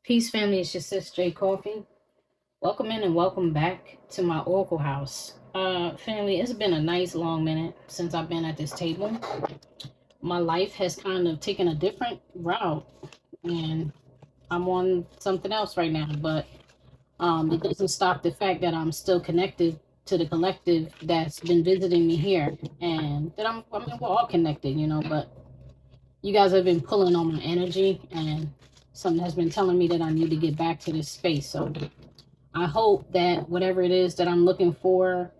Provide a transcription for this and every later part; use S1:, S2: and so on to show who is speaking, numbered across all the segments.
S1: Peace, family. It's your sis, JCoffee. Welcome in and welcome back to my Oracle house. Family, it's been a nice long minute since I've been at this table. My life has kind of taken a different route, and I'm on something else right now. But it doesn't stop the fact that I'm still connected to the collective that's been visiting me here, and that I mean, we're all connected, But you guys have been pulling on my energy, and something has been telling me that I need to get back to this space. So I hope that whatever it is that I'm looking for,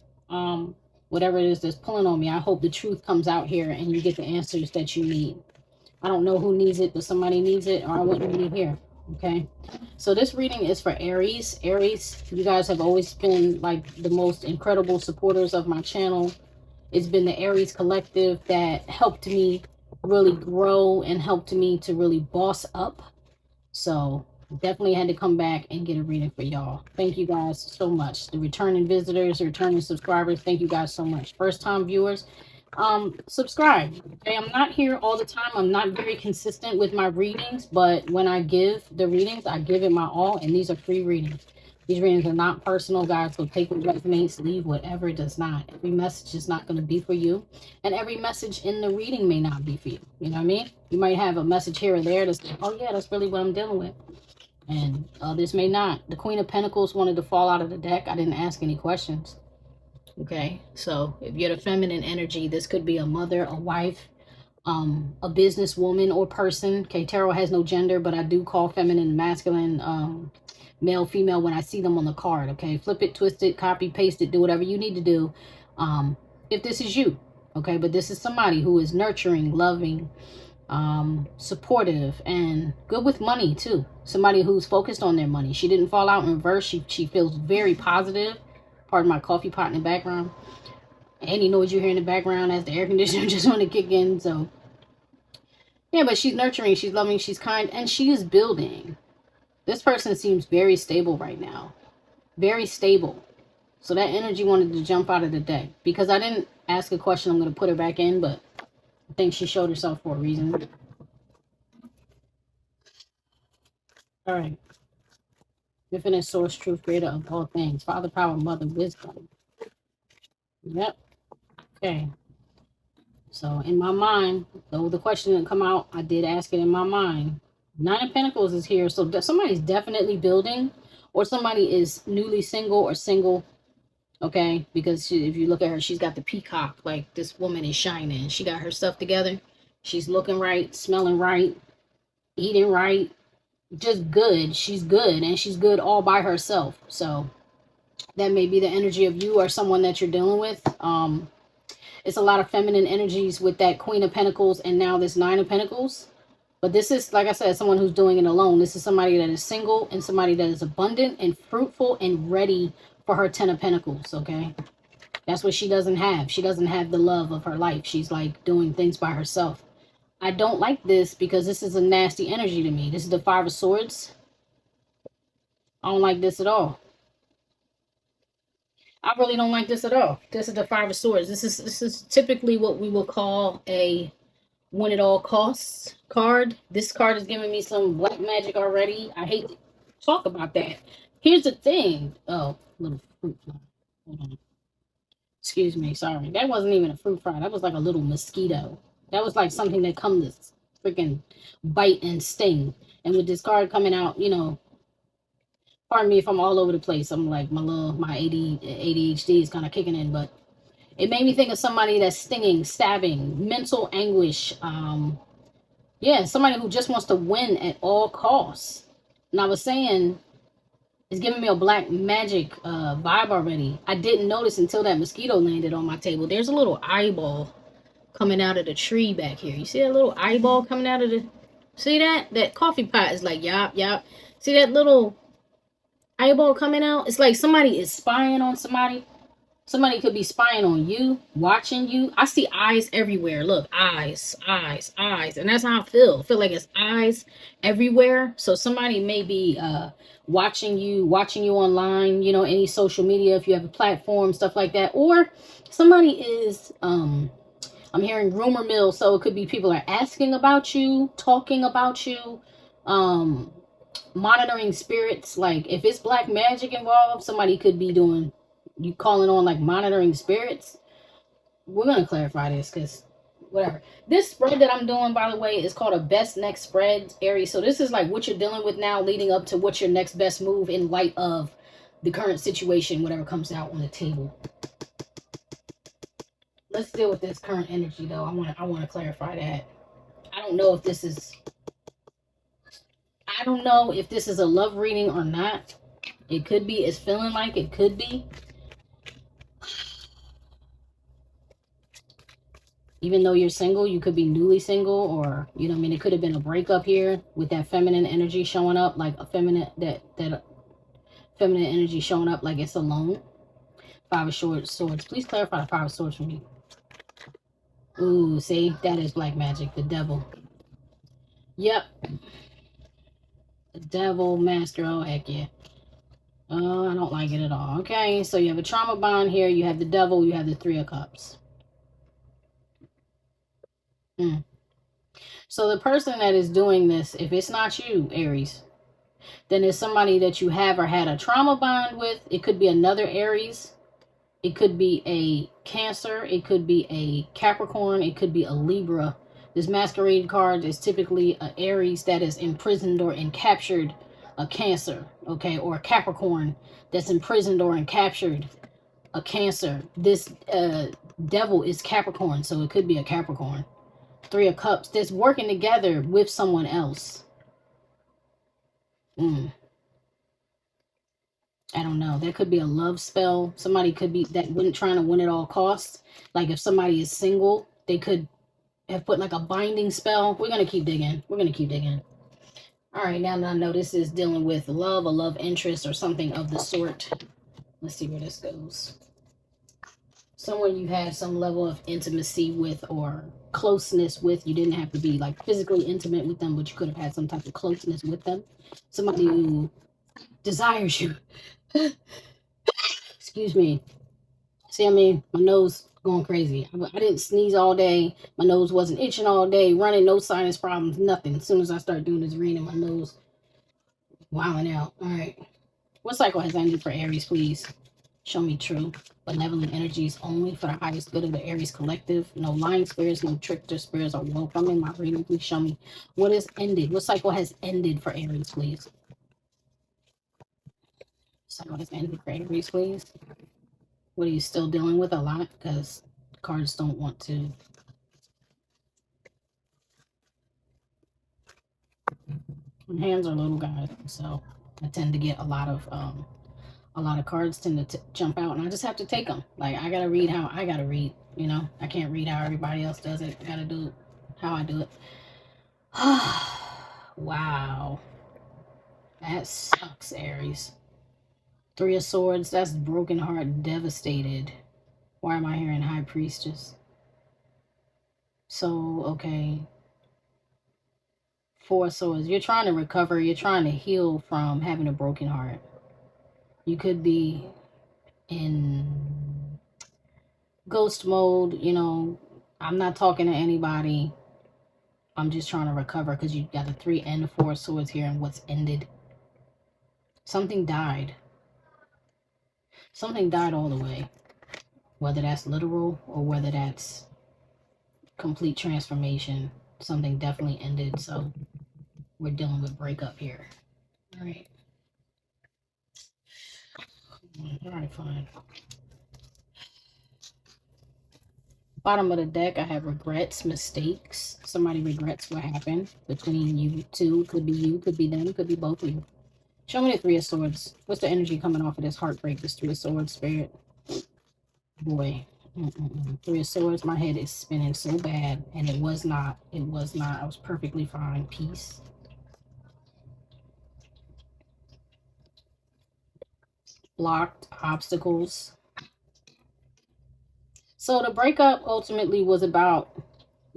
S1: whatever it is that's pulling on me, I hope the truth comes out here and you get the answers that you need. I don't know who needs it, but somebody needs it, or I wouldn't be here. Okay. So this reading is for Aries. Aries, you guys have always been like the most incredible supporters of my channel. It's been the Aries collective that helped me really grow and helped me to really boss up. So definitely had to come back and get a reading for y'all. Thank you guys so much. The returning visitors, returning subscribers, thank you guys so much. First time viewers, subscribe. Okay, I'm not here all the time. I'm not very consistent with my readings, but when I give the readings, I give it my all, and these are free readings. These readings are not personal, guys, so take what resonates, leave whatever does not. Every message is not going to be for you, and every message in the reading may not be for you. You know what I mean? You might have a message here or there that's like, oh yeah, that's really what I'm dealing with. And this may not. The Queen of Pentacles wanted to fall out of the deck. I didn't ask any questions. Okay, so if you're the feminine energy, this could be a mother, a wife, a businesswoman or person. Okay, tarot has no gender, but I do call feminine, masculine, male, female when I see them on the card. Okay, flip it, twist it, copy, paste it, do whatever you need to do. If this is you, okay, but this is somebody who is nurturing, loving, supportive, and good with money too. Somebody who's focused on their money. She didn't fall out in reverse. She feels very positive. Pardon my coffee pot in the background. Any noise you hear in the background as the air conditioner just want to kick in. So yeah, but she's nurturing, she's loving, she's kind, and she is building. This person seems very stable right now. Very stable. So that energy wanted to jump out of the deck. Because I didn't ask a question, I'm going to put her back in, but I think she showed herself for a reason. All right. Infinite source, truth, creator of all things. Father, power, mother, wisdom. Yep. Okay. So in my mind, though the question didn't come out, I did ask it in my mind. Nine of Pentacles is here. So somebody's definitely building, or somebody is newly single or single. Okay. Because if you look at her, she's got the peacock. Like, this woman is shining. She got her stuff together. She's looking right, smelling right, eating right. Just good. She's good, and she's good all by herself. So that may be the energy of you or someone that you're dealing with. It's a lot of feminine energies with that Queen of Pentacles and now this Nine of Pentacles. But this is, like I said, someone who's doing it alone. This is somebody that is single and somebody that is abundant and fruitful and ready for her Ten of Pentacles. Okay, that's what she doesn't have. She doesn't have the love of her life. She's like doing things by herself. I don't like this because this is a nasty energy to me. This is the Five of Swords. I don't like this at all. I really don't like this at all. This is the Five of Swords. This is typically what we will call a win at all costs card. This card is giving me some black magic already. I hate to talk about that. Here's the thing. Oh, little fruit fly. Hold on. Excuse me. Sorry. That wasn't even a fruit fly. That was like a little mosquito. That was like something that comes to freaking bite and sting. And with this card coming out, you know, pardon me if I'm all over the place. I'm like, my ADHD is kind of kicking in, but it made me think of somebody that's stinging, stabbing, mental anguish. Yeah, somebody who just wants to win at all costs. And I was saying, it's giving me a black magic vibe already. I didn't notice until that mosquito landed on my table. There's a little eyeball coming out of the tree back here. You see that little eyeball coming out of the... See that? That coffee pot is like, yop. See that little eyeball coming out? It's like somebody is spying on somebody. Somebody could be spying on you, watching you. I see eyes everywhere. Look, eyes. And that's how I feel. I feel like it's eyes everywhere. So somebody may be watching you online, you know, any social media, if you have a platform, stuff like that. Or somebody is, I'm hearing rumor mill. So it could be people are asking about you, talking about you, monitoring spirits. Like if it's black magic involved, somebody could be doing, you calling on like monitoring spirits. We're going to clarify this because whatever. This spread that I'm doing, by the way, is called a best next spread, Aries. So this is like what you're dealing with now leading up to what's your next best move in light of the current situation, whatever comes out on the table. Let's deal with this current energy though. I want to clarify that. I don't know if this is a love reading or not. It could be. It's feeling like it could be. Even though you're single, you could be newly single, or you know what I mean, it could have been a breakup here with that feminine energy showing up, like a feminine feminine energy showing up like it's alone. Five of Swords. Please clarify the Five of Swords for me. Ooh, see, that is black magic, the devil. Yep. The devil, master, oh heck yeah. Oh, I don't like it at all. Okay, so you have a trauma bond here, you have the devil, you have the Three of Cups. So the person that is doing this, if it's not you, Aries, then it's somebody that you have or had a trauma bond with. It could be another Aries. It could be a Cancer. It could be a Capricorn. It could be a Libra. This masquerade card is typically an Aries that is imprisoned or encaptured a Cancer, okay, or a Capricorn that's imprisoned or encaptured a Cancer. This devil is Capricorn, so it could be a Capricorn. Three of Cups that's working together with someone else. I don't know. There could be a love spell. Somebody could be that wouldn't trying to win at all costs. Like if somebody is single, they could have put like a binding spell. We're going to keep digging. We're going to keep digging. All right. Now that I know this is dealing with love, a love interest or something of the sort. Let's see where this goes. Someone you had some level of intimacy with or closeness with. You didn't have to be like physically intimate with them, but you could have had some type of closeness with them. Somebody who desires you. Excuse me. See, I mean, my nose going crazy. I didn't sneeze all day. My nose wasn't itching all day, running, no sinus problems, nothing. As soon as I start doing this reading, my nose wilding out. All right. What cycle has ended for Aries, please? Show me true. Benevolent energies only for the highest good of the Aries collective. No lying spirits, no trickster spirits are welcome in my reading. Please show me what has ended. What cycle has ended for Aries, please? Cycle has ended for Aries, please. What are you still dealing with? A lot? Because cards don't want to. My hands are little, guys, so I tend to get a lot of cards tend to jump out, and I just have to take them. Like I gotta read how I gotta read. You know, I can't read how everybody else does it. I gotta do it how I do it. Wow, that sucks, Aries. Three of Swords. That's broken heart, devastated. Why am I hearing High Priestess? So, okay. Four of Swords. You're trying to recover. You're trying to heal from having a broken heart. You could be in ghost mode. You know, I'm not talking to anybody. I'm just trying to recover because you got the Three and the Four of Swords here and what's ended. Something died. Something died all the way. Whether that's literal or whether that's complete transformation, something definitely ended. So we're dealing with breakup here. All right. All right, fine. Bottom of the deck, I have regrets, mistakes. Somebody regrets what happened between you two. Could be you, could be them, could be both of you. Show me the Three of Swords. What's the energy coming off of this heartbreak, this Three of Swords spirit? Boy. Three of Swords, my head is spinning so bad. And it was not. It was not. I was perfectly fine. Peace. Blocked. Obstacles. So the breakup ultimately was about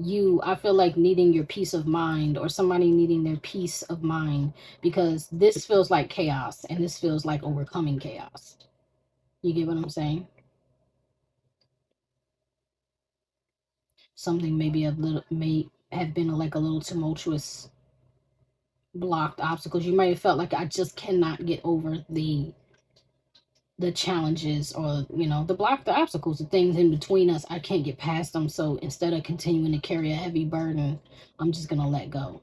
S1: you, I feel like, needing your peace of mind or somebody needing their peace of mind because this feels like chaos and this feels like overcoming chaos. You get what I'm saying? Something maybe may have been like a little tumultuous blocked obstacles. You might have felt like I just cannot get over the challenges, or the obstacles, the things in between us. I can't get past them. So instead of continuing to carry a heavy burden, I'm just gonna let go.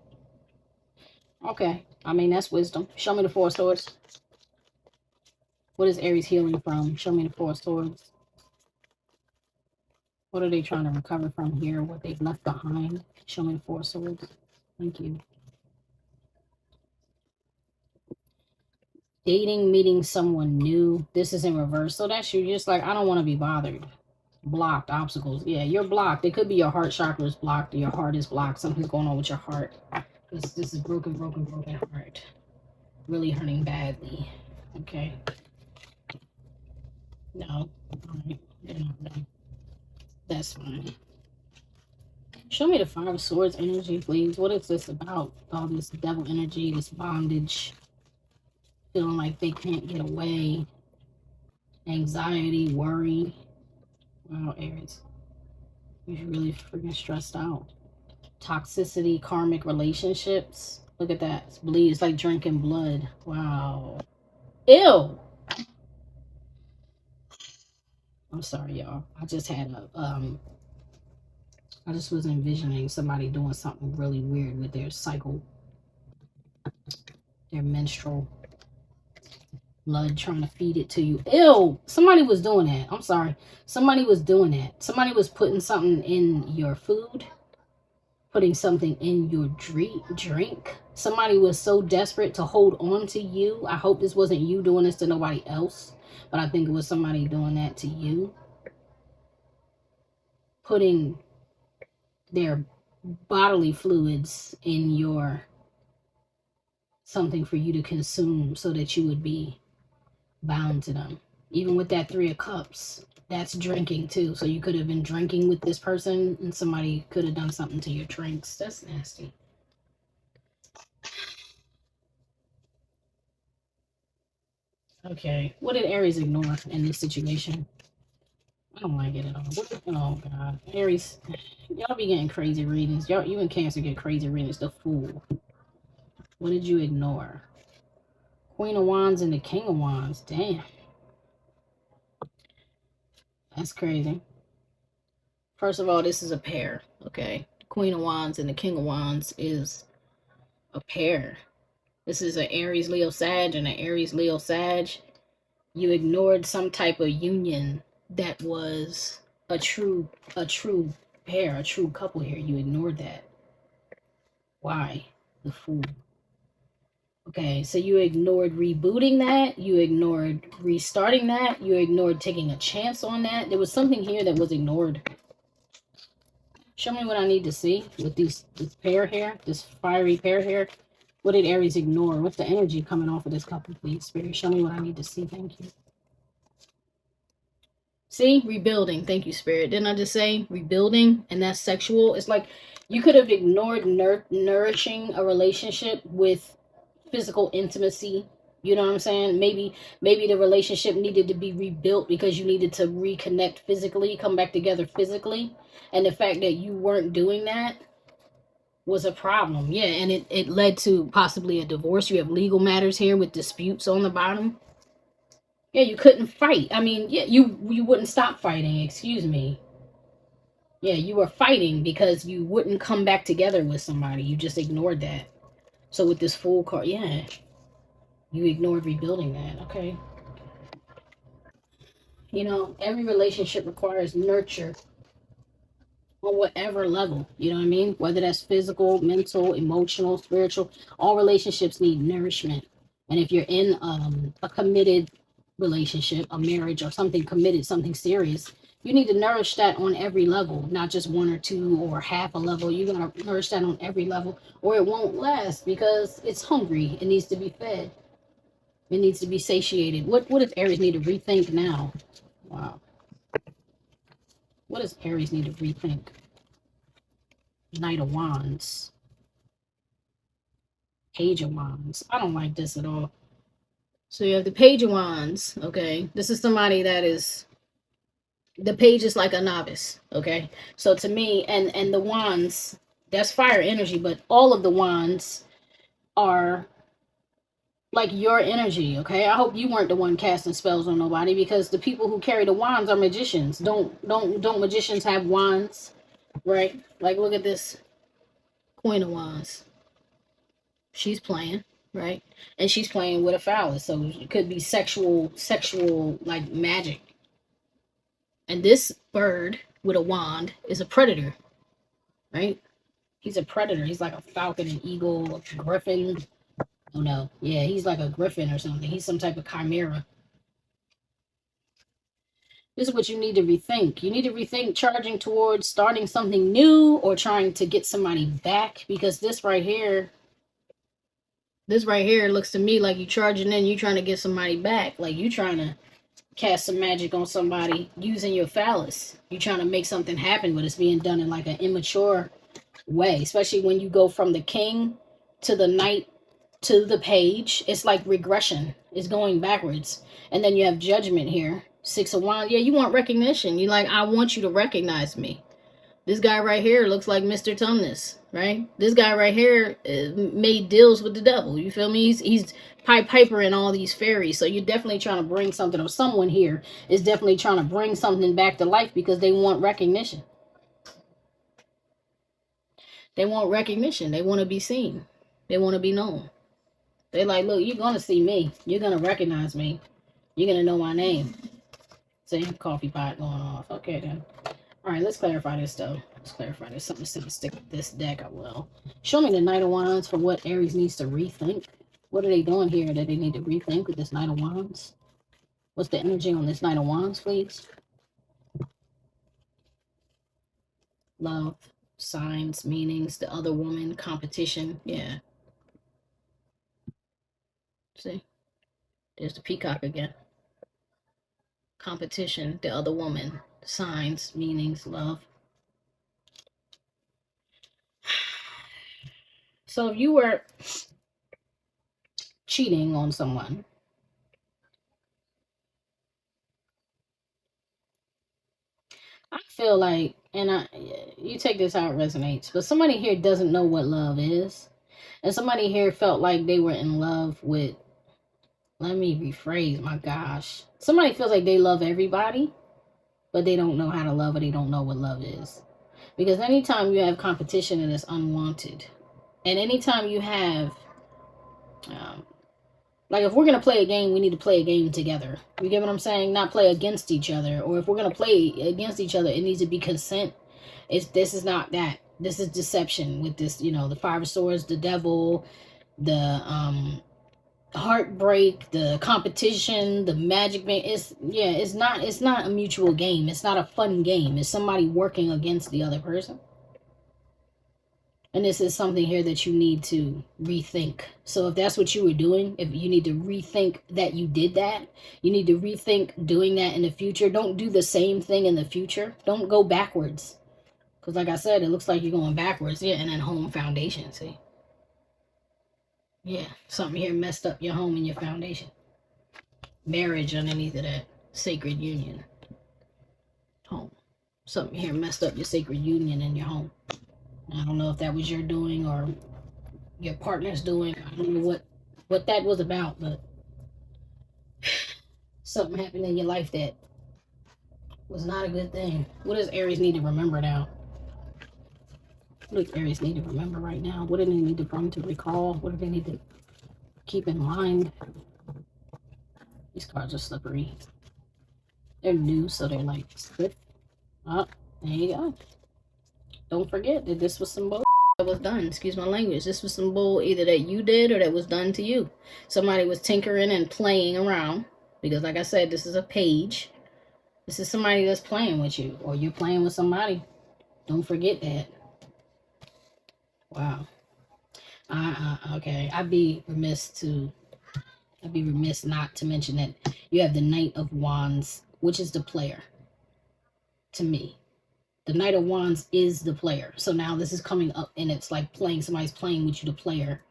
S1: Okay, I mean, that's wisdom. Show me the Four of Swords. What is Aries healing from? Show me the Four of Swords. What are they trying to recover from here? What they've left behind? Show me the Four of Swords. Thank you. Dating, meeting someone new. This is in reverse. So that's you. Just like, I don't want to be bothered. Blocked obstacles. Yeah, you're blocked. It could be your heart chakra is blocked, or your heart is blocked. Something's going on with your heart. This is broken heart. Really hurting badly. Okay. No. Alright. No. That's fine. Show me the Five of Swords energy, please. What is this about? All this devil energy, this bondage. Feeling like they can't get away. Anxiety, worry. Wow, Aries. You're really freaking stressed out. Toxicity, karmic relationships. Look at that. It's bleed. It's like drinking blood. Wow. Ew. I'm sorry, y'all. I just had I just was envisioning somebody doing something really weird with their cycle, their menstrual blood, trying to feed it to you. Ew. Somebody was doing that. I'm sorry. Somebody was doing that. Somebody was putting something in your food, putting something in your drink. Somebody was so desperate to hold on to you. I hope this wasn't you doing this to nobody else, but I think it was somebody doing that to you. Putting their bodily fluids in your something for you to consume so that you would be bound to them. Even with that Three of Cups, that's drinking too. So you could have been drinking with this person and somebody could have done something to your drinks. That's nasty. Okay, what did Aries ignore in this situation? I don't like it at all. Oh God, Aries, y'all be getting crazy readings. You and Cancer get crazy readings. The Fool. What did you ignore? Queen of Wands and the King of Wands. Damn, that's crazy. First of all, this is a pair. Okay, Queen of Wands and the King of Wands is a pair. This is an Aries Leo Sag and an Aries Leo Sag. You ignored some type of union that was a true pair, a true couple here. You ignored that. Why? The Fool. Okay, so you ignored rebooting that. You ignored restarting that. You ignored taking a chance on that. There was something here that was ignored. Show me what I need to see with this pair here, this fiery pair here. What did Aries ignore? What's the energy coming off of this couple, please? Spirit, show me what I need to see. Thank you. See, rebuilding. Thank you, Spirit. Didn't I just say rebuilding? And that's sexual. It's like you could have ignored nourishing a relationship with physical intimacy. You know what I'm saying? Maybe the relationship needed to be rebuilt because you needed to reconnect physically, come back together physically. And the fact that you weren't doing that was a problem. Yeah, and it led to possibly a divorce. You have legal matters here with disputes on the bottom. Yeah, you couldn't fight. I mean, yeah, you wouldn't stop fighting, excuse me. Yeah, you were fighting because you wouldn't come back together with somebody. You just ignored that. So with this Fool card, yeah, you ignored rebuilding that. Okay. You know, every relationship requires nurture on whatever level. You know what I mean? Whether that's physical, mental, emotional, spiritual, all relationships need nourishment. And if you're in a committed relationship, a marriage, or something committed, something serious, you need to nourish that on every level, not just one or two or half a level. You're going to nourish that on every level, or it won't last because it's hungry. It needs to be fed. It needs to be satiated. What does Aries need to rethink now? Wow. What does Aries need to rethink? Knight of Wands. Page of Wands. I don't like this at all. So you have the Page of Wands. Okay. This is somebody that is... The page is like a novice. Okay. So to me, and the wands, that's fire energy, but all of the wands are like your energy, okay? I hope you weren't the one casting spells on nobody, because the people who carry the wands are magicians. Don't magicians have wands, right? Like, look at this Queen of Wands. She's playing, right? And she's playing with a phallus, so it could be sexual like magic. And this bird with a wand is a predator, right? He's a predator. He's like a falcon, an eagle, a griffin. Oh no, yeah, he's like a griffin or something. He's some type of chimera. This is what you need to rethink. You need to rethink charging towards starting something new or trying to get somebody back, because this right here looks to me like you charging in, you trying to get somebody back. Like you trying to cast some magic on somebody using your phallus. You trying to make something happen, but it's being done in like an immature way, especially when you go from the king to the knight to the page. It's like regression. It's going backwards. And then you have judgment here. 6 of Wands. Yeah, you want recognition. You like, I want you to recognize me. This guy right here looks like Mr. Tumnus, right? This guy right here made deals with the devil. You feel me? He's Pied Piper and all these fairies. So you're definitely trying to bring something, or someone here is definitely trying to bring something back to life because they want recognition. They want recognition. They want to be seen. They want to be known. They're like, look, you're going to see me. You're going to recognize me. You're going to know my name. See, coffee pot going off. Okay, then. All right, let's clarify this, though. Let's clarify this. Something to stick with this deck, I will. Show me the Knight of Wands for what Aries needs to rethink. What are they doing here that they need to rethink with this Knight of Wands? What's the energy on this Knight of Wands, please? Love, signs, meanings, the other woman, competition. Yeah. See? There's the peacock again. Competition, the other woman, signs, meanings, love. So if you were cheating on someone, I feel like, and you take this how it resonates, but somebody here doesn't know what love is. And somebody here felt like they were in love with, let me rephrase, my gosh. Somebody feels like they love everybody, but they don't know how to love, or they don't know what love is. Because anytime you have competition, and it's unwanted. And anytime you have, like if we're going to play a game, we need to play a game together. You get what I'm saying? Not play against each other. Or if we're going to play against each other, it needs to be consent. This is not that. This is deception with this, you know, the Five of Swords, the devil, the heartbreak, the competition, the magic man. It's not a mutual game. It's not a fun game. It's somebody working against the other person. And this is something here that you need to rethink. So if that's what you were doing, if you need to rethink that you did that, you need to rethink doing that in the future. Don't do the same thing in the future. Don't go backwards. Because like I said, it looks like you're going backwards. Yeah, and then home foundation, see? Yeah, something here messed up your home and your foundation. Marriage underneath of that. Sacred union. Home. Something here messed up your sacred union in your home. I don't know if that was your doing or your partner's doing. I don't know what that was about, but something happened in your life that was not a good thing. What does Aries need to remember now? What does Aries need to remember right now? What do they need to bring to recall? What do they need to keep in mind? These cards are slippery. They're new, so they're like slip. Oh, there you go. Don't forget that this was some bull that was done. Excuse my language. This was some bull either that you did or that was done to you. Somebody was tinkering and playing around. Because like I said, this is a page. This is somebody that's playing with you. Or you're playing with somebody. Don't forget that. Wow. Okay. I'd be remiss not to mention that you have the Knight of Wands, which is the player. To me. The Knight of Wands is the player. So now this is coming up and it's like playing, somebody's playing with you, the player.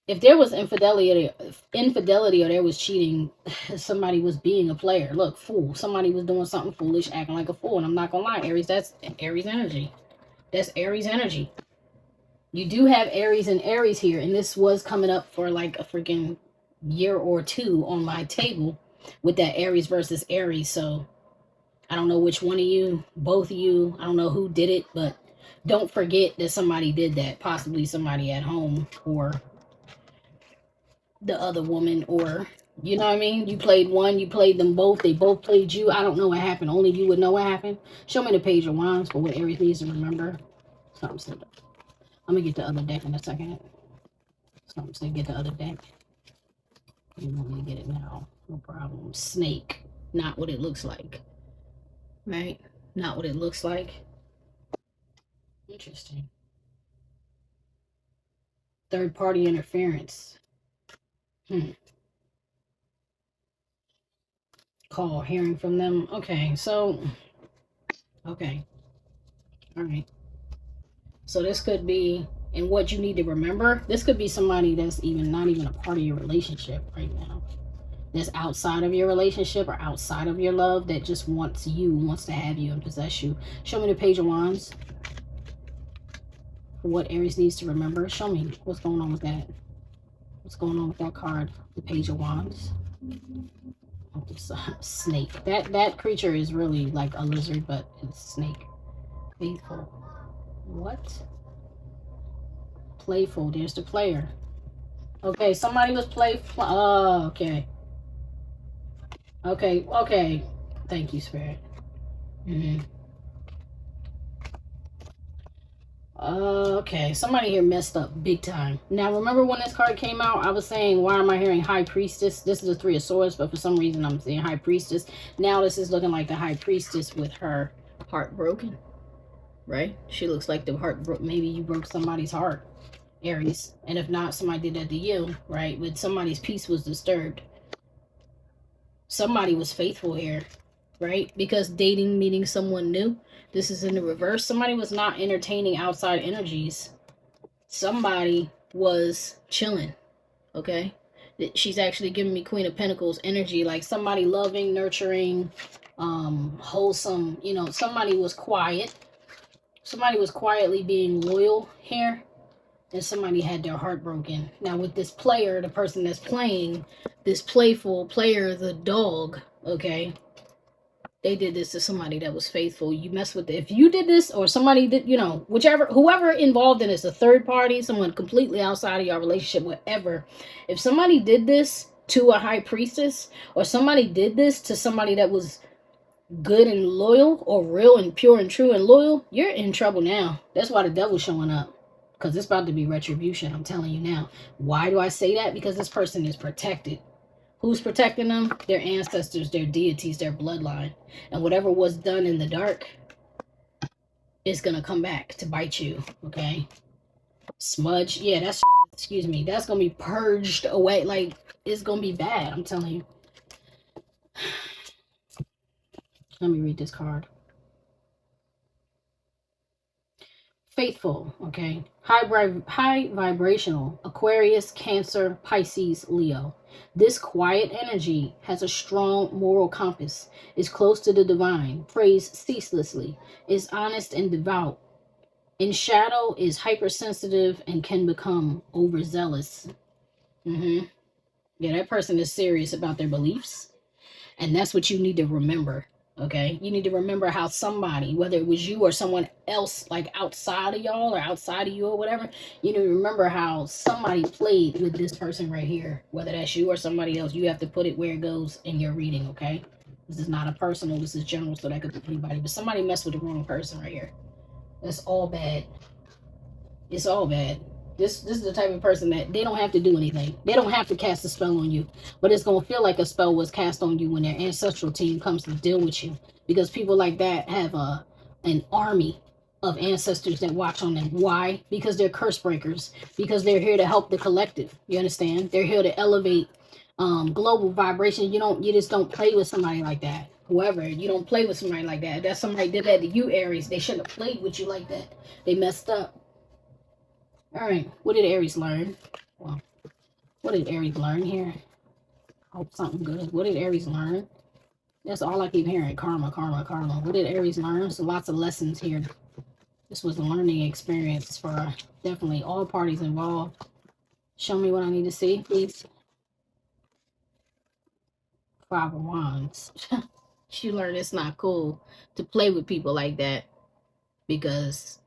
S1: If there was infidelity or there was cheating, somebody was being a player. Look, fool. Somebody was doing something foolish, acting like a fool. And I'm not going to lie, Aries, that's Aries energy. That's Aries energy. You do have Aries and Aries here, and this was coming up for like a freaking year or two on my table with that Aries versus Aries. So I don't know which one of you, both of you, I don't know who did it, but don't forget that somebody did that. Possibly somebody at home, or the other woman, or you know what I mean? You played one, you played them both, they both played you. I don't know what happened. Only you would know what happened. Show me the Page of Wands for what Aries needs to remember. Something said. I'm gonna get the other deck in a second. Something said get the other deck. You want me to get it now? No problem. Snake. Not what it looks like. Right? Not what it looks like. Interesting. Third party interference. Call, hearing from them. Okay, so okay. All right. So this could be, and what you need to remember, this could be somebody that's even not even a part of your relationship right now. That's outside of your relationship or outside of your love, that just wants to have you and possess you. Show me the Page of Wands. What Aries needs to remember. Show me what's going on with that. What's going on with that card? The Page of Wands. Oh, this snake. That creature is really like a lizard, but it's a snake. Faithful. What? Playful. There's the player. Okay, somebody was playful. Oh, okay. Okay. Thank you, Spirit. Okay, somebody here messed up big time. Now, remember when this card came out, I was saying, why am I hearing High Priestess? This is the Three of Swords, but for some reason I'm seeing High Priestess. Now this is looking like the High Priestess with her heart broken, right? She looks like the heart broke. Maybe you broke somebody's heart, Aries. And if not, somebody did that to you, right? But somebody's peace was disturbed. Somebody was faithful here, right? Because dating, meeting someone new. This is in the reverse. Somebody was not entertaining outside energies. Somebody was chilling, okay? She's actually giving me Queen of Pentacles energy, like somebody loving, nurturing, wholesome. You know, somebody was quiet. Somebody was quietly being loyal here. And somebody had their heart broken. Now with this player, the person that's playing, this playful player, the dog, okay? They did this to somebody that was faithful. You mess with it. If you did this, or somebody did, you know, whoever involved in this, a third party, someone completely outside of your relationship, whatever. If somebody did this to a High Priestess, or somebody did this to somebody that was good and loyal, or real and pure and true and loyal, you're in trouble now. That's why the devil's showing up. Because it's about to be retribution, I'm telling you now. Why do I say that? Because this person is protected. Who's protecting them? Their ancestors, their deities, their bloodline. And whatever was done in the dark is going to come back to bite you, okay? Smudge. Yeah, that's, excuse me, that's going to be purged away. Like, it's going to be bad, I'm telling you. Let me read this card. Faithful, okay? High vibrational, Aquarius, Cancer, Pisces, Leo. This quiet energy has a strong moral compass, is close to the divine, prays ceaselessly, is honest and devout. In shadow, is hypersensitive and can become overzealous. Yeah, that person is serious about their beliefs. And that's what you need to remember. Okay, you need to remember how somebody, whether it was you or someone else, like outside of y'all or outside of you or whatever, you need to remember how somebody played with this person right here. Whether that's you or somebody else, you have to put it where it goes in your reading, okay? This is not a personal, this is general, so that could be anybody. But somebody messed with the wrong person right here. That's all bad. It's all bad. This is the type of person that they don't have to do anything. They don't have to cast a spell on you. But it's going to feel like a spell was cast on you when their ancestral team comes to deal with you. Because people like that have an army of ancestors that watch on them. Why? Because they're curse breakers. Because they're here to help the collective. You understand? They're here to elevate global vibration. You just don't play with somebody like that. Whoever, you don't play with somebody like that. If that somebody did that to you, Aries, they shouldn't have played with you like that. They messed up. All right, what did Aries learn? Well, what did Aries learn here? Hope something good. What did Aries learn? That's all I keep hearing. Karma, karma, karma. What did Aries learn? So lots of lessons here. This was a learning experience for definitely all parties involved. Show me what I need to see, please. Five of Wands. You learn it's not cool to play with people like that because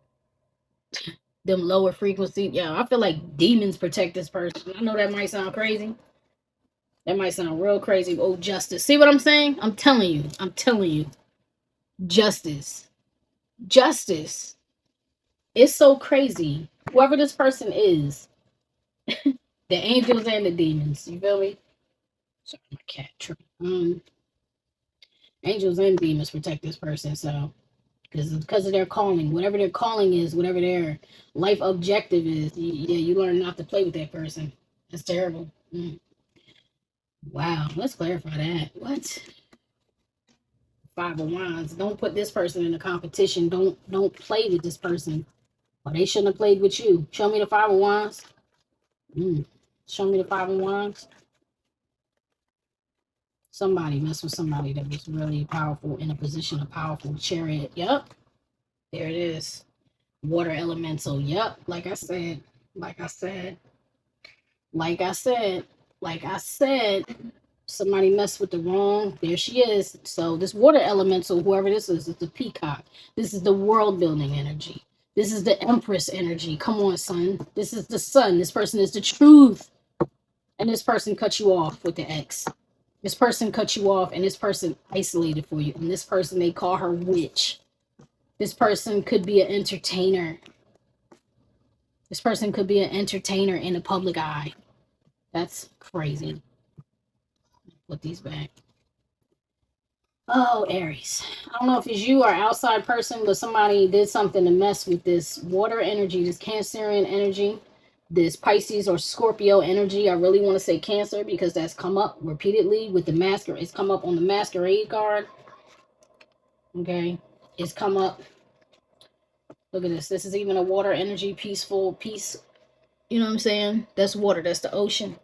S1: them lower frequency. Yeah, I feel like demons protect this person. I know that might sound crazy. That might sound real crazy. Oh, justice. See what I'm saying? I'm telling you. I'm telling you. Justice. Justice. It's so crazy. Whoever this person is, the angels and the demons. You feel me? Sorry, my cat. Angels and demons protect this person. So, because of their calling, whatever their calling is, whatever their life objective is, you learn not to play with that person. That's terrible. Wow, let's clarify that. What? Five of Wands. Don't put this person in a competition. Don't play with this person. Or they shouldn't have played with you. Show me the Five of Wands. Show me the Five of Wands. Somebody messed with somebody that was really powerful in a position of powerful. Chariot. Yep. There it is. Water elemental. Yep. Like I said. Like I said. Like I said. Like I said. Somebody messed with the wrong. There she is. So this water elemental, whoever this is the peacock. This is the world building energy. This is the empress energy. Come on, son. This is the sun. This person is the truth. And this person cut you off with the X. This person cut you off and this person isolated for you. And this person, they call her witch. This person could be an entertainer. This person could be an entertainer in the public eye. That's crazy. Put these back. Oh, Aries. I don't know if it's you or outside person, but somebody did something to mess with this water energy, this Cancerian energy, this Pisces or Scorpio energy. I really want to say Cancer because that's come up repeatedly with the masquerade. It's come up on the masquerade card. Okay. It's come up. Look at this. This is even a water energy, peaceful, peace. You know what I'm saying? That's water. That's the ocean.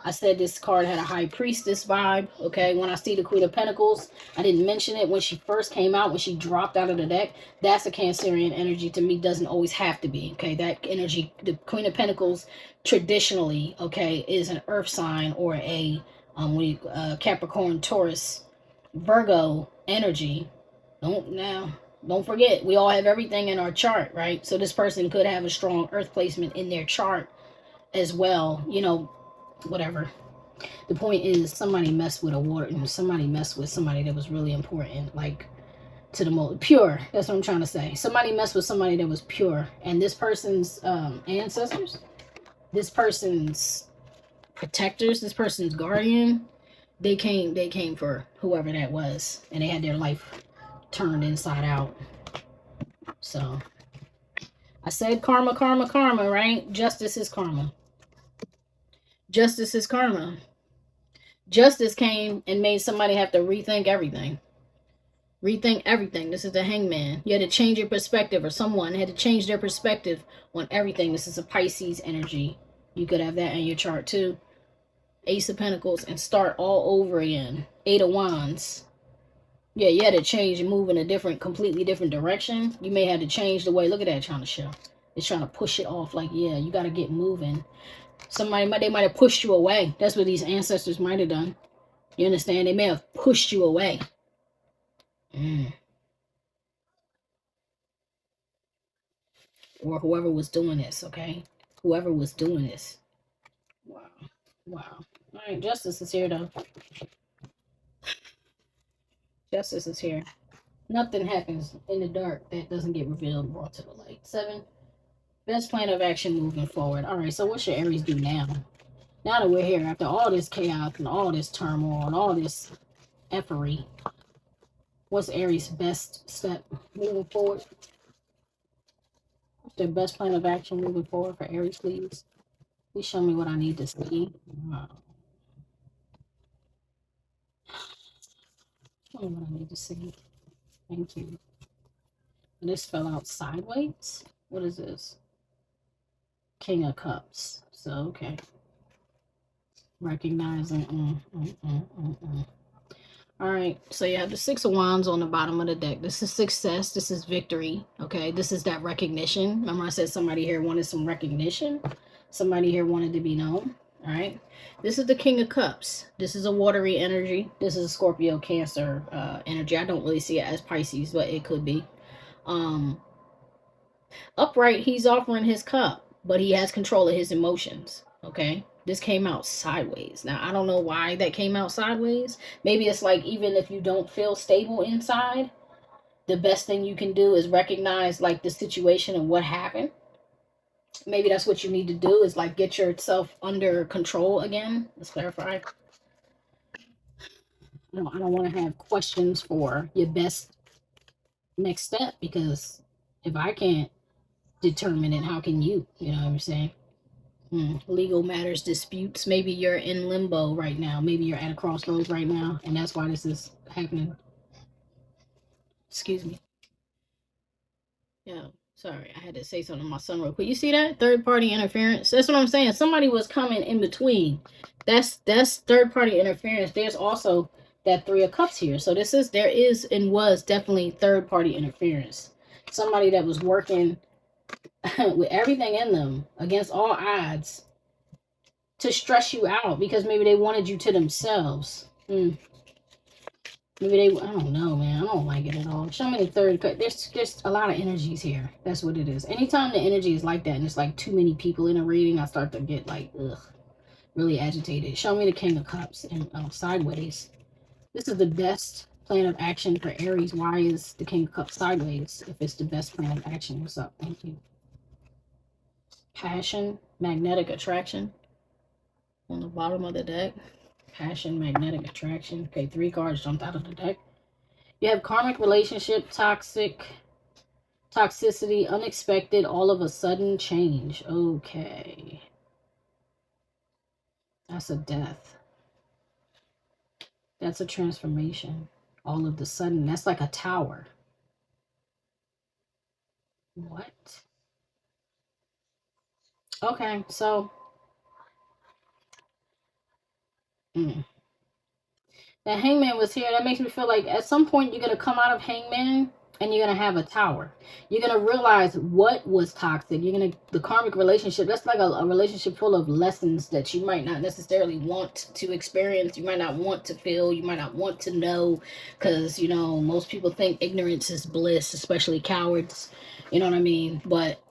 S1: I said this card had a high priestess vibe. Okay, when I see the Queen of Pentacles, I didn't mention it when she first came out, when she dropped out of the deck. That's a Cancerian energy to me. Doesn't always have to be. Okay, that energy, the Queen of Pentacles, traditionally, okay, is an Earth sign or a Capricorn, Taurus, Virgo energy. Don't forget, we all have everything in our chart, right? So this person could have a strong Earth placement in their chart as well. You know, whatever. The point is, somebody messed with a water, somebody messed with somebody that was really important, like to the most pure. That's what I'm trying to say. Somebody messed with somebody that was pure, and this person's ancestors, this person's protectors, this person's guardian, they came for whoever that was, and they had their life turned inside out. So I said karma, karma, karma, right? Justice is karma. Justice is karma. Justice came and made somebody have to rethink everything. Rethink everything. This is the Hangman. You had to change your perspective, or someone had to change their perspective on everything. This is a Pisces energy. You could have that in your chart too. Ace of Pentacles and start all over again. Eight of Wands. Yeah, you had to change and move in a different, completely different direction. You may have to change the way. Look at that trying to show. It's trying to push it off like, yeah, you got to get moving. They might have pushed you away. That's what these ancestors might have done. You understand? They may have pushed you away. Or whoever was doing this, okay? Whoever was doing this. Wow. Wow. All right, justice is here, though. Justice is here. Nothing happens in the dark that doesn't get revealed and brought to the light. 7. Best plan of action moving forward. All right, so what should Aries do now? Now that we're here, after all this chaos and all this turmoil and all this effery, what's Aries' best step moving forward? What's their best plan of action moving forward for Aries, please? Please show me what I need to see. Wow. Show me what I need to see. Thank you. And this fell out sideways. What is this? King of Cups. So, okay. Recognizing. All right, so you have the Six of Wands on the bottom of the deck. This is success. This is victory. Okay, this is that recognition. Remember I said somebody here wanted some recognition. Somebody here wanted to be known. All right, this is the King of Cups. This is a watery energy. This is a Scorpio, Cancer energy. I don't really see it as Pisces, but it could be. Upright, he's offering his cup, but he has control of his emotions. Okay, this came out sideways. Now I don't know why that came out sideways. Maybe it's like, even if you don't feel stable inside, the best thing you can do is recognize like the situation and what happened. Maybe that's what you need to do, is like get yourself under control again. Let's clarify. No, I don't want to have questions for your best next step, because if I can't determine it, how can you? You know what I'm saying? Legal matters, disputes. Maybe you're in limbo right now. Maybe you're at a crossroads right now, and that's why this is happening. Excuse me. Yeah, sorry. I had to say something to my son real quick. You see that? Third party interference. That's what I'm saying. Somebody was coming in between. That's third party interference. There's also that Three of Cups here. So there is and was definitely third party interference. Somebody that was working with everything in them against all odds to stress you out, because maybe they wanted you to themselves. Maybe they, I don't know, man. I don't like it at all. Show me the third cut. There's just a lot of energies here. That's what it is. Anytime the energy is like that and it's like too many people in a reading, I start to get like, really agitated. Show me the King of Cups and sideways. This is the best plan of action for Aries. Why is the King of Cups sideways if it's the best plan of action? What's up? Thank you. Passion, magnetic attraction. On the bottom of the deck, passion, magnetic attraction. Okay, 3 cards jumped out of the deck. You have karmic relationship, toxicity, unexpected, all of a sudden change. Okay, that's a death. That's a transformation. All of the sudden, that's like a tower. What? Okay, so the Hangman was here. That makes me feel like at some point you're going to come out of Hangman and you're going to have a tower. You're going to realize what was toxic. The karmic relationship, that's like a relationship full of lessons that you might not necessarily want to experience. You might not want to feel. You might not want to know, because, most people think ignorance is bliss, especially cowards. You know what I mean? But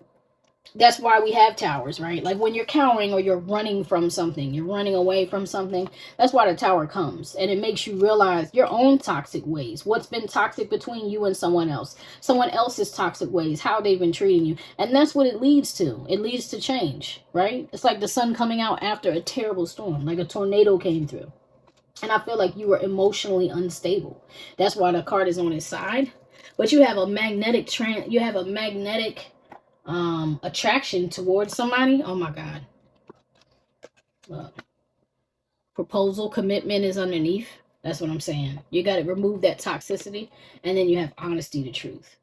S1: that's why we have towers, right? Like when you're cowering or you're running from something, you're running away from something, that's why the tower comes. And it makes you realize your own toxic ways, what's been toxic between you and someone else's toxic ways, how they've been treating you. And that's what it leads to. It leads to change, right? It's like the sun coming out after a terrible storm, like a tornado came through. And I feel like you were emotionally unstable. That's why the card is on its side. But you have a magnetic attraction towards somebody. Oh my God. Proposal, commitment is underneath. That's what I'm saying. You got to remove that toxicity, and then you have honesty, the truth.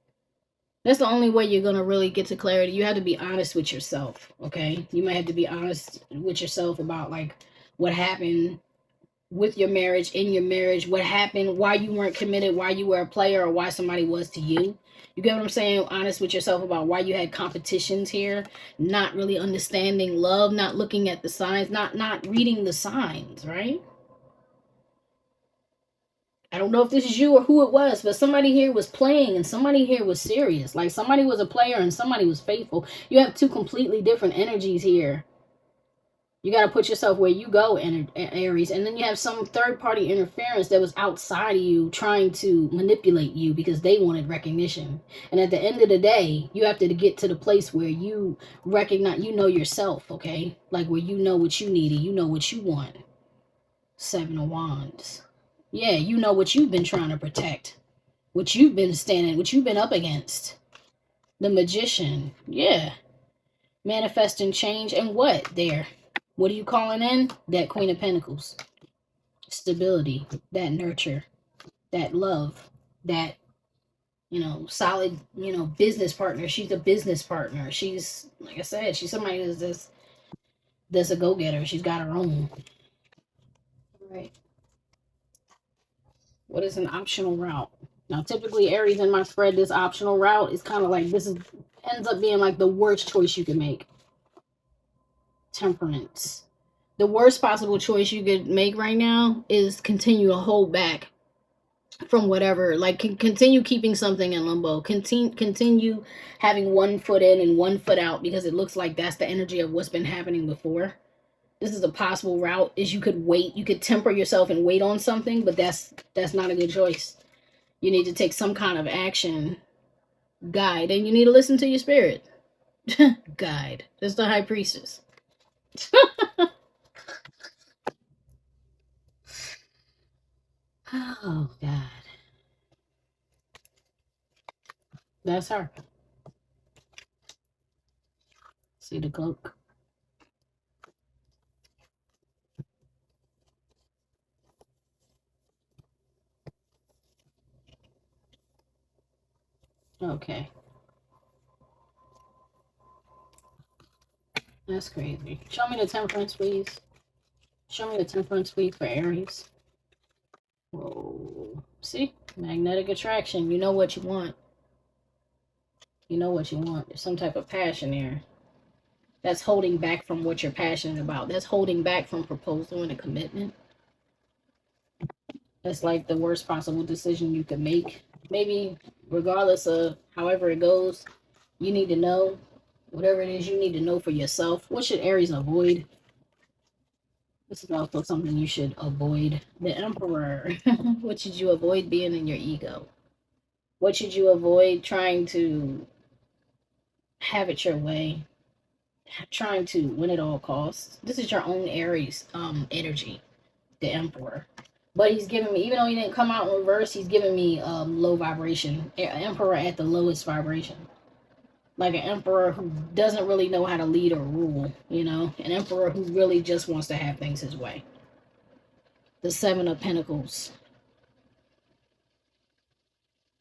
S1: That's the only way you're going to really get to clarity. You have to be honest with yourself, okay? You might have to be honest with yourself about like what happened with your marriage, in your marriage, what happened, why you weren't committed, why you were a player, or why somebody was to you. You get what I'm saying? Honest with yourself about why you had competitions here, not really understanding love, not looking at the signs, not reading the signs, right? I don't know if this is you or who it was, but somebody here was playing and somebody here was serious. Like somebody was a player and somebody was faithful. You have two completely different energies here. You got to put yourself where you go, Aries. And then you have some third-party interference that was outside of you trying to manipulate you because they wanted recognition. And at the end of the day, you have to get to the place where you recognize, you know yourself, okay? Like where you know what you need and you know what you want. 7 of Wands. Yeah, you know what you've been trying to protect. What you've been up against. The Magician. Yeah. Manifesting change and what there? What are you calling in? That Queen of Pentacles. Stability, that nurture, that love, that, solid, business partner. She's a business partner. She's, like I said, she's somebody that's a go-getter. She's got her own. All right. What is an optional route? Now, typically, Aries in my spread, this optional route is kind of like, ends up being like the worst choice you can make. Temperance. The worst possible choice you could make right now is continue to hold back from whatever, like continue keeping something in limbo, continue having one foot in and one foot out, because it looks like that's the energy of what's been happening before. This is a possible route, is you could wait, you could temper yourself and wait on something, but that's not a good choice. You need to take some kind of action, guide, and you need to listen to your spirit. Guide. That's the high priestess. Oh God, that's her. See the cloak? Okay. That's crazy. Show me the temperance, please. Show me the temperance, please, for Aries. Whoa. See? Magnetic attraction. You know what you want. You know what you want. There's some type of passion there. That's holding back from what you're passionate about. That's holding back from proposal and a commitment. That's like the worst possible decision you could make. Maybe regardless of however it goes, you need to know whatever it is you need to know for yourself. What should Aries avoid? This is also something you should avoid. The Emperor. What should you avoid? Being in your ego. What should you avoid? Trying to have it your way. Trying to win at all costs. This is your own Aries energy. The Emperor. But he's giving me, even though he didn't come out in reverse, he's giving me low vibration. Emperor at the lowest vibration. Like an emperor who doesn't really know how to lead or rule, you know? An emperor who really just wants to have things his way. The Seven of Pentacles.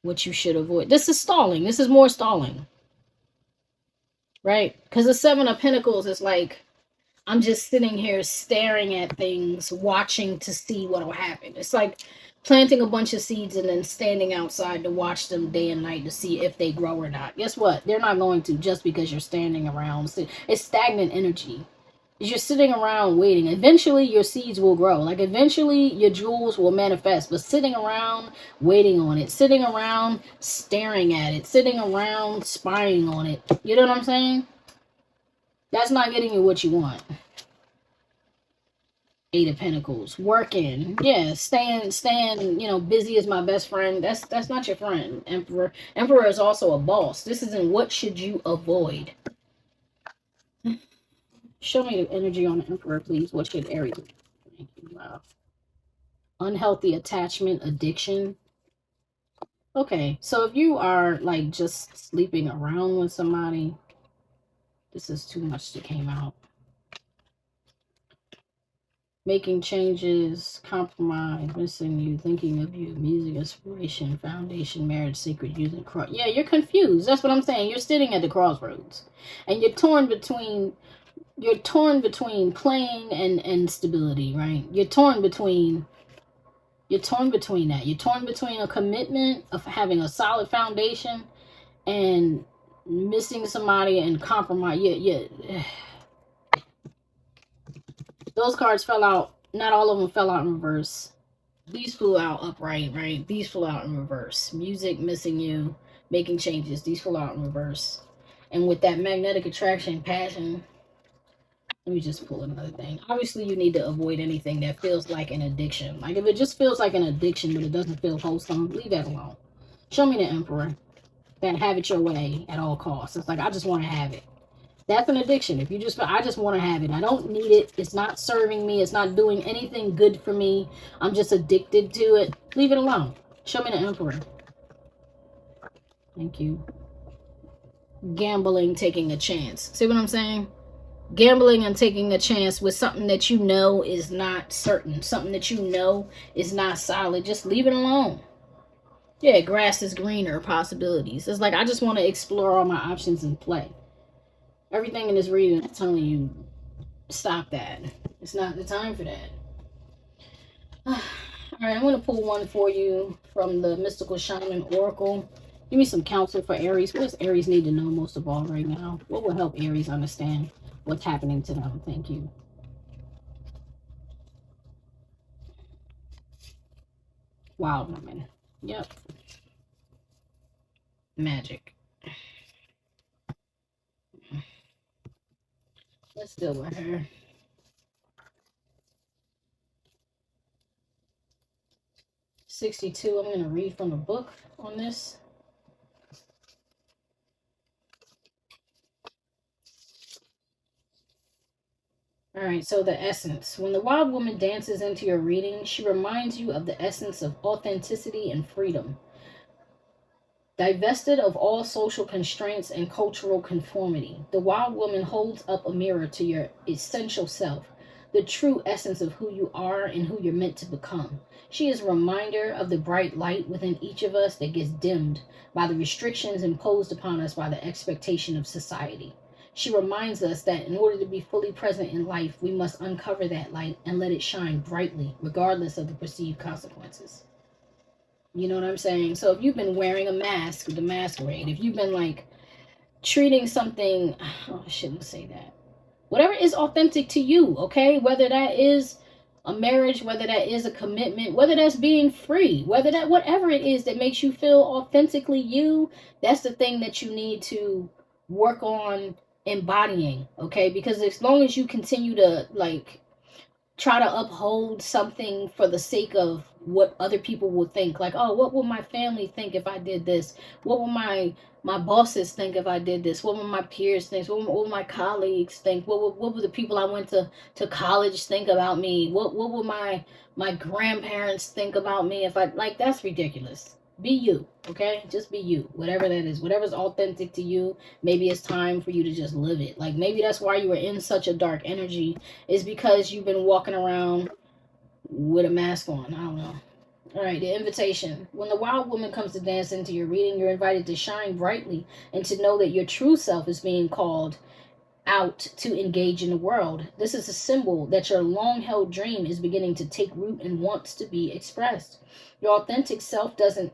S1: What you should avoid. This is stalling. This is more stalling. Right? Because the Seven of Pentacles is like, I'm just sitting here staring at things, watching to see what will happen. It's like planting a bunch of seeds and then standing outside to watch them day and night to see if they grow or not. Guess what? They're not going to, just because you're standing around. It's stagnant energy. You're sitting around waiting. Eventually, your seeds will grow. Like, eventually, your jewels will manifest. But sitting around waiting on it. Sitting around staring at it. Sitting around spying on it. You know what I'm saying? That's not getting you what you want. Eight of Pentacles. Working. Yeah, staying, you know, busy is my best friend. That's not your friend, Emperor. Emperor is also a boss. This is in what should you avoid. Show me the energy on the Emperor, please. What should Aries? Thank you. Wow. Unhealthy attachment, addiction. Okay, so if you are like just sleeping around with somebody, this is too much that came out. Making changes, compromise, missing you, thinking of you, music, inspiration, foundation, marriage, secret, using cross. Yeah, you're confused. That's what I'm saying. You're sitting at the crossroads, and you're torn between playing and stability, right? You're torn between that. You're torn between a commitment of having a solid foundation and missing somebody and compromise. Yeah. Those cards fell out. Not all of them fell out in reverse. These flew out upright, right? These flew out in reverse. Music, missing you, making changes. These flew out in reverse. And with that magnetic attraction, passion, let me just pull another thing. Obviously, you need to avoid anything that feels like an addiction. Like, if it just feels like an addiction, but it doesn't feel wholesome, leave that alone. Show me the Emperor. That have it your way at all costs. It's like, I just want to have it. That's an addiction. If you just, I just want to have it. I don't need it. It's not serving me. It's not doing anything good for me. I'm just addicted to it. Leave it alone. Show me the Emperor. Thank you. Gambling, taking a chance. See what I'm saying? Gambling and taking a chance with something that you know is not certain. Something that you know is not solid. Just leave it alone. Yeah, grass is greener. Possibilities. It's like, I just want to explore all my options and play. Everything in this reading is telling you, stop that. It's not the time for that. All right, I'm going to pull one for you from the Mystical Shaman Oracle. Give me some counsel for Aries. What does Aries need to know most of all right now? What will help Aries understand what's happening to them? Thank you. Wild woman. Yep. Magic. Let's deal with her. $62. I'm going to read from the book on this. All right, so the essence. When the wild woman dances into your reading, she reminds you of the essence of authenticity and freedom. Divested of all social constraints and cultural conformity, the wild woman holds up a mirror to your essential self, the true essence of who you are and who you're meant to become. She is a reminder of the bright light within each of us that gets dimmed by the restrictions imposed upon us by the expectation of society. She reminds us that in order to be fully present in life, we must uncover that light and let it shine brightly, regardless of the perceived consequences. You know what I'm saying? So if you've been wearing a mask, the masquerade, if you've been like treating something, oh, I shouldn't say that. Whatever is authentic to you, okay? Whether that is a marriage, whether that is a commitment, whether that's being free, whether that, whatever it is that makes you feel authentically you, that's the thing that you need to work on embodying, okay? Because as long as you continue to like try to uphold something for the sake of what other people will think, like, oh, what will my family think if I did this? What will my bosses think if I did this? What will my peers think? What will my colleagues think? What will the people I went to college think about me? What will my grandparents think about me if I, like, that's ridiculous. Be you, okay? Just be you. Whatever that is, whatever's authentic to you, maybe it's time for you to just live it. Like, maybe that's why you were in such a dark energy, is because you've been walking around with a mask on. I don't know. All right, the invitation. When the wild woman comes to dance into your reading, you're invited to shine brightly and to know that your true self is being called out to engage in the world. This is a symbol that your long-held dream is beginning to take root and wants to be expressed. Your authentic self doesn't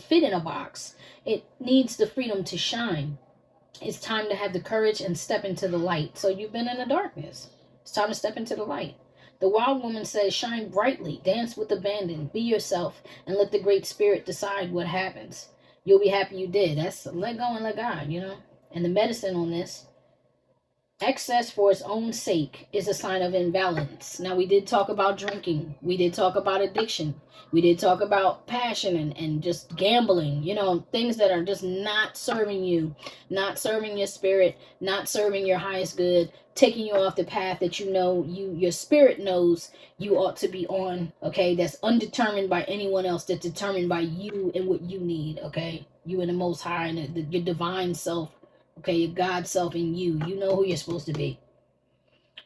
S1: fit in a box. It needs the freedom to shine. It's time to have the courage and step into the light. So you've been in the darkness. It's time to step into the light. The wild woman says, shine brightly, dance with abandon, be yourself, and let the great spirit decide what happens. You'll be happy you did. That's let go and let God, you know. And the medicine on this, excess for its own sake is a sign of imbalance. Now, we did talk about drinking. We did talk about addiction. We did talk about passion and just gambling, you know, things that are just not serving you, not serving your spirit, not serving your highest good, taking you off the path that you know your spirit knows you ought to be on, okay? That's undetermined by anyone else, that's determined by you and what you need, okay? You and the Most High and your divine self. Okay, your God self in you. You know who you're supposed to be.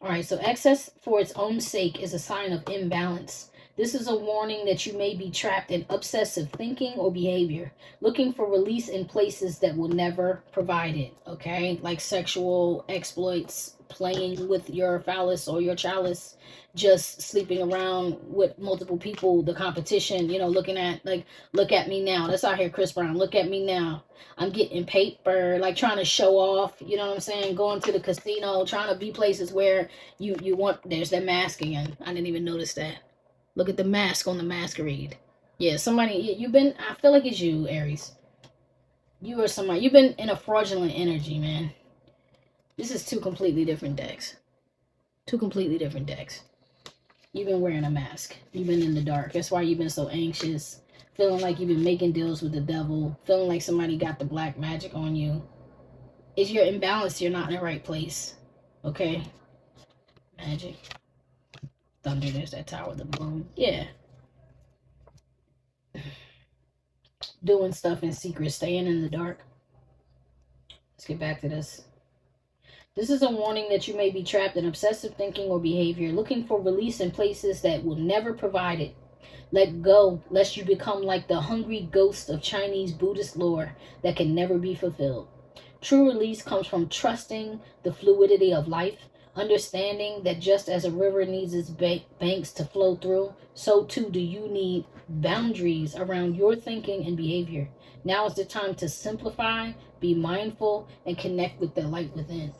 S1: All right, so excess for its own sake is a sign of imbalance. This is a warning that you may be trapped in obsessive thinking or behavior, looking for release in places that will never provide it, okay? Like sexual exploits, playing with your phallus or your chalice, just sleeping around with multiple people, the competition, you know, looking at, like, look at me now. That's out here, Chris Brown. Look at me now. I'm getting paper, like trying to show off, you know what I'm saying? Going to the casino, trying to be places where you want, there's that mask again. I didn't even notice that. Look at the mask on the masquerade. Yeah, somebody, you've been, I feel like it's you, Aries. You or somebody, you've been in a fraudulent energy, man. This is two completely different decks. Two completely different decks. You've been wearing a mask. You've been in the dark. That's why you've been so anxious. Feeling like you've been making deals with the devil. Feeling like somebody got the black magic on you. If you're imbalanced, you're not in the right place. Okay? Magic. Thunder, there's that tower, the boom. Yeah. Doing stuff in secret, staying in the dark. Let's get back to this. This is a warning that you may be trapped in obsessive thinking or behavior, looking for release in places that will never provide it. Let go, lest you become like the hungry ghost of Chinese Buddhist lore that can never be fulfilled. True release comes from trusting the fluidity of life, Understanding that just as a river needs its banks to flow through, so too do you need boundaries around your thinking and behavior. Now is the time to simplify, be mindful, and connect with the light within.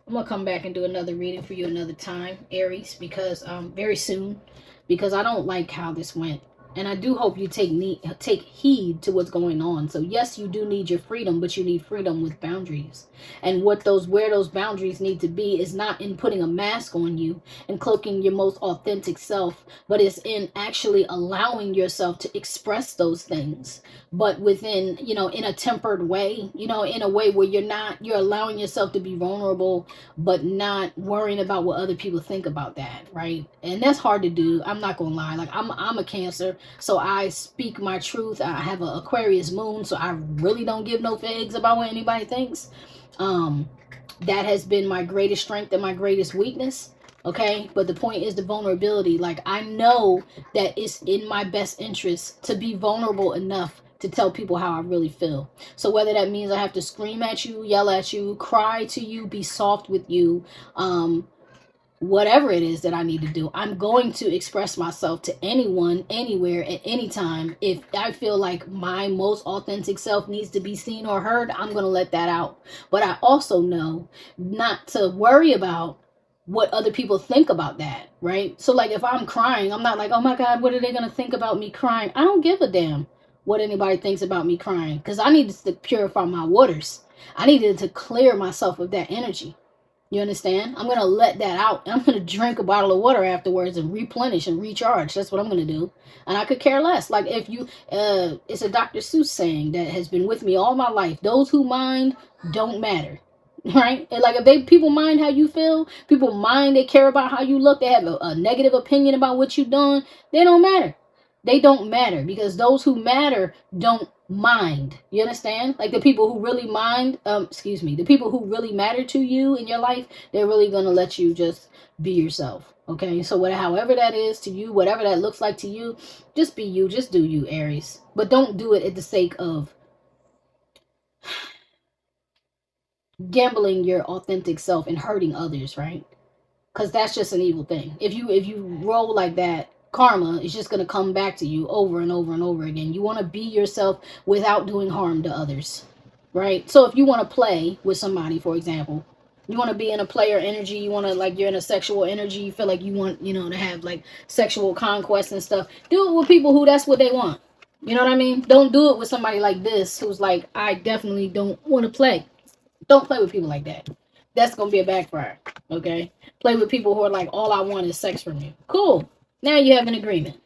S1: I'm going to come back and do another reading for you another time, Aries, because very soon, because I don't like how this went. And I do hope you take heed to what's going on. So yes, you do need your freedom, but you need freedom with boundaries. And where those boundaries need to be is not in putting a mask on you and cloaking your most authentic self, but it's in actually allowing yourself to express those things, but within, in a tempered way, in a way where you're allowing yourself to be vulnerable, but not worrying about what other people think about that, right? And that's hard to do. I'm not gonna lie. Like I'm a Cancer, so I speak my truth. I have an Aquarius moon, so I really don't give no figs about what anybody thinks. That has been my greatest strength and my greatest weakness. Okay, but the point is the vulnerability. Like, I know that it's in my best interest to be vulnerable enough to tell people how I really feel. So whether that means I have to scream at you, yell at you, cry to you, be soft with you, whatever it is that I need to do, I'm going to express myself to anyone, anywhere, at any time. If I feel like my most authentic self needs to be seen or heard, I'm going to let that out. But I also know not to worry about what other people think about that, right? So like if I'm crying, I'm not like, oh my God, what are they going to think about me crying? I don't give a damn what anybody thinks about me crying, because I needed to purify my waters. I needed to clear myself of that energy. You understand? I'm going to let that out. I'm going to drink a bottle of water afterwards and replenish and recharge. That's what I'm going to do. And I could care less. Like if you, it's a Dr. Seuss saying that has been with me all my life. Those who mind don't matter. Right? And like if people mind how you feel, people mind, they care about how you look, they have a negative opinion about what you're doing, they don't matter. They don't matter, because those who matter don't mind. You understand? Like the people who really mind, the people who really matter to you in your life, they're really gonna let you just be yourself. Okay, so however that is to you, whatever that looks like to you, just be you, just do you, Aries. But don't do it at the sake of gambling your authentic self and hurting others, right? Because that's just an evil thing. If you roll like that, karma is just going to come back to you over and over and over again. You want to be yourself without doing harm to others, right? So if you want to play with somebody, for example, you want to be in a player energy, you want to, like, you're in a sexual energy, you feel like you want, to have like sexual conquest and stuff, do it with people who that's what they want. You know what I mean? Don't do it with somebody like this who's like, I definitely don't want to play. Don't play with people like that. That's going to be a backfire, okay? Play with people who are like, all I want is sex from you. Cool. Now you have an agreement.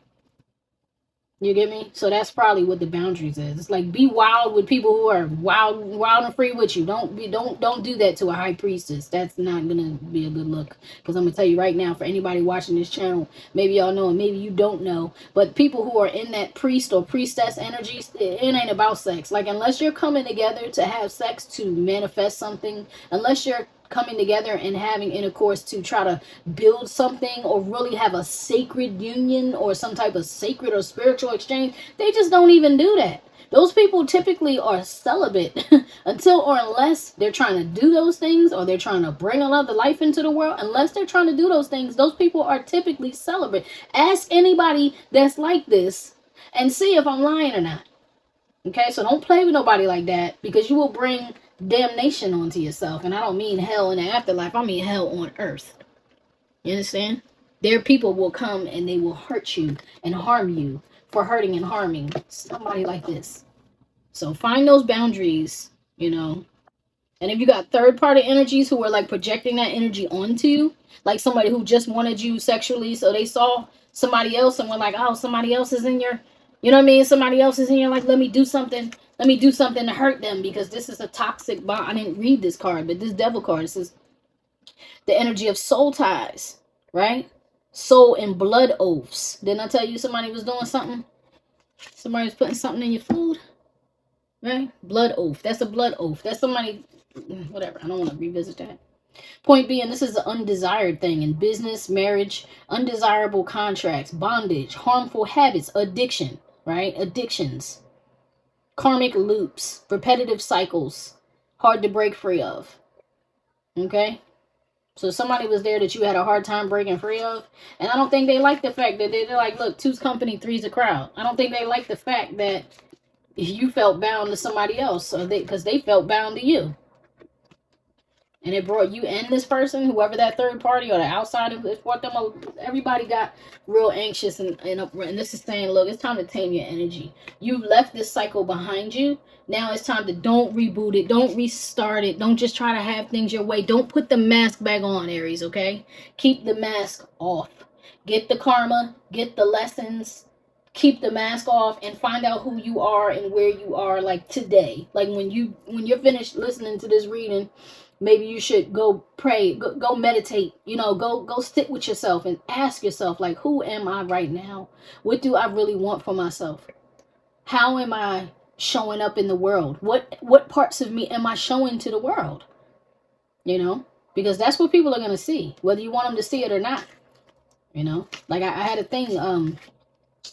S1: You get me? So that's probably what the boundaries is. It's like, be wild with people who are wild and free with you. Don't do that to a high priestess. That's not gonna be a good look. Because I'm gonna tell you right now, for anybody watching this channel, maybe y'all know and maybe you don't know, but people who are in that priest or priestess energy, it ain't about sex. Like, unless you're coming together to have sex to manifest something, unless you're coming together and having intercourse to try to build something or really have a sacred union or some type of sacred or spiritual exchange, they just don't even do that. Those people typically are celibate until or unless they're trying to do those things, or they're trying to bring another life into the world. Unless they're trying to do those things, those people are typically celibate. Ask anybody that's like this and see if I'm lying or not. Okay, so don't play with nobody like that, because you will bring damnation onto yourself. And I don't mean hell in the afterlife, I mean hell on earth. You understand? Their people will come and they will hurt you and harm you for hurting and harming somebody like this. So find those boundaries, And if you got third party energies who are like projecting that energy onto you, like somebody who just wanted you sexually, so they saw somebody else and were like, oh, somebody else is in your, you know what I mean? Somebody else is in your life. Let me do something to hurt them, because this is a toxic bond. I didn't read this card, but this devil card, this is the energy of soul ties, right? Soul and blood oaths. Didn't I tell you somebody was doing something? Somebody was putting something in your food, right? Blood oath. That's a blood oath. That's somebody, whatever. I don't want to revisit that. Point being, this is an undesired thing in business, marriage, undesirable contracts, bondage, harmful habits, addiction, right? Addictions, karmic loops, repetitive cycles, hard to break free of. Okay? So somebody was there that you had a hard time breaking free of. And I don't think they like the fact that they're like, look, two's company, three's a crowd. I don't think they like the fact that you felt bound to somebody else, or because they felt bound to you. And it brought you and this person, whoever that third party or the outsider, it brought them. Everybody got real anxious and this is saying, look, it's time to tame your energy. You've left this cycle behind you. Now it's time to don't reboot it, don't restart it, don't just try to have things your way. Don't put the mask back on, Aries. Okay, keep the mask off. Get the karma, get the lessons. Keep the mask off and find out who you are and where you are, like today. Like when you're finished listening to this reading, maybe you should go pray, go meditate, go sit with yourself and ask yourself, like, who am I right now? What do I really want for myself? How am I showing up in the world? What parts of me am I showing to the world? Because that's what people are going to see, whether you want them to see it or not. Like I had a thing,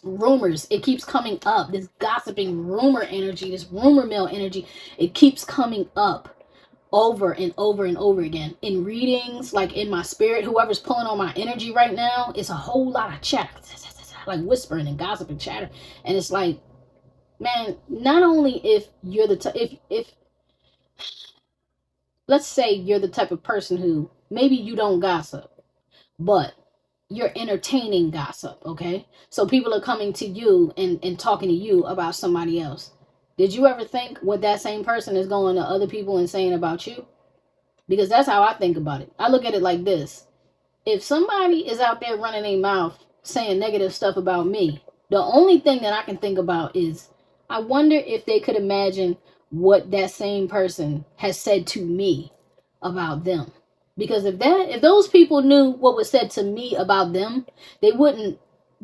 S1: rumors, it keeps coming up. This gossiping rumor energy, this rumor mill energy, it keeps coming up over and over and over again in readings, like in my spirit. Whoever's pulling on my energy right now, it's a whole lot of chatter, like whispering and gossip and chatter. And it's like, man, not only if you're the if let's say you're the type of person who maybe you don't gossip, but you're entertaining gossip, okay? So people are coming to you and talking to you about somebody else. Did you ever think what that same person is going to other people and saying about you? Because that's how I think about it. I look at it like this. If somebody is out there running their mouth saying negative stuff about me, the only thing that I can think about is, I wonder if they could imagine what that same person has said to me about them. Because if those people knew what was said to me about them, they wouldn't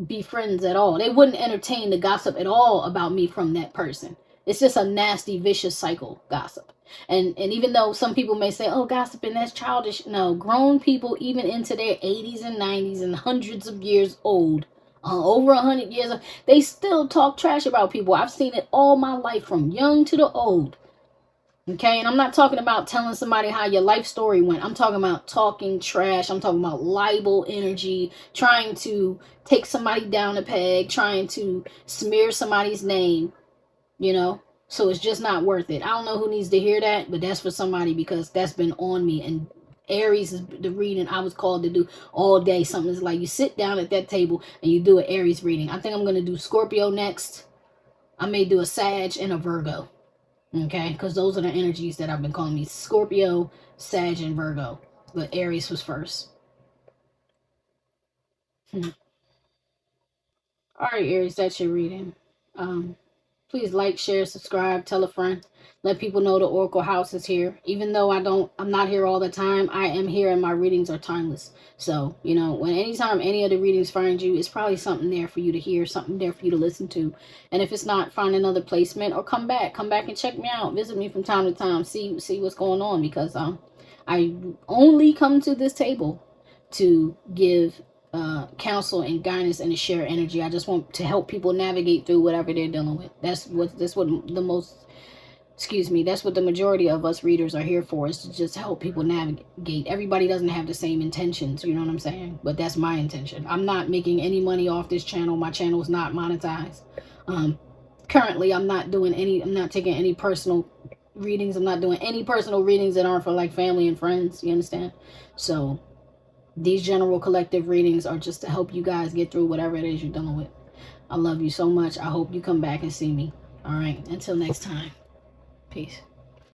S1: be friends at all. They wouldn't entertain the gossip at all about me from that person. It's just a nasty, vicious cycle, gossip. And even though some people may say, oh, gossiping, that's childish. No, grown people, even into their 80s and 90s and hundreds of years old, over 100 years, they still talk trash about people. I've seen it all my life, from young to the old. Okay, and I'm not talking about telling somebody how your life story went. I'm talking about talking trash. I'm talking about libel energy, trying to take somebody down a peg, trying to smear somebody's name, So it's just not worth it. I don't know who needs to hear that, but that's for somebody, because that's been on me. And Aries is the reading I was called to do all day. Something is like you sit down at that table and you do an Aries reading. I think I'm going to do Scorpio next. I may do a Sag and a Virgo. Okay, because those are the energies that I've been calling me: Scorpio, Sag, and Virgo. But Aries was first. All right, Aries, that's your reading. Please like, share, subscribe, tell a friend. Let people know the Oracle House is here. Even though I'm not here all the time, I am here, and my readings are timeless. So, anytime any of the readings find you, it's probably something there for you to hear, something there for you to listen to. And if it's not, find another placement, or come back and check me out. Visit me from time to time. See what's going on, because I only come to this table to give counsel and guidance and to share energy. I just want to help people navigate through whatever they're dealing with. That's what the majority of us readers are here for, is to just help people navigate. Everybody doesn't have the same intentions, you know what I'm saying? But that's my intention. I'm not making any money off this channel. My channel is not monetized. Currently, I'm not taking any personal readings. I'm not doing any personal readings that aren't for like family and friends, you understand? So these general collective readings are just to help you guys get through whatever it is you're dealing with. I love you so much. I hope you come back and see me. All right. Until next time. Peace.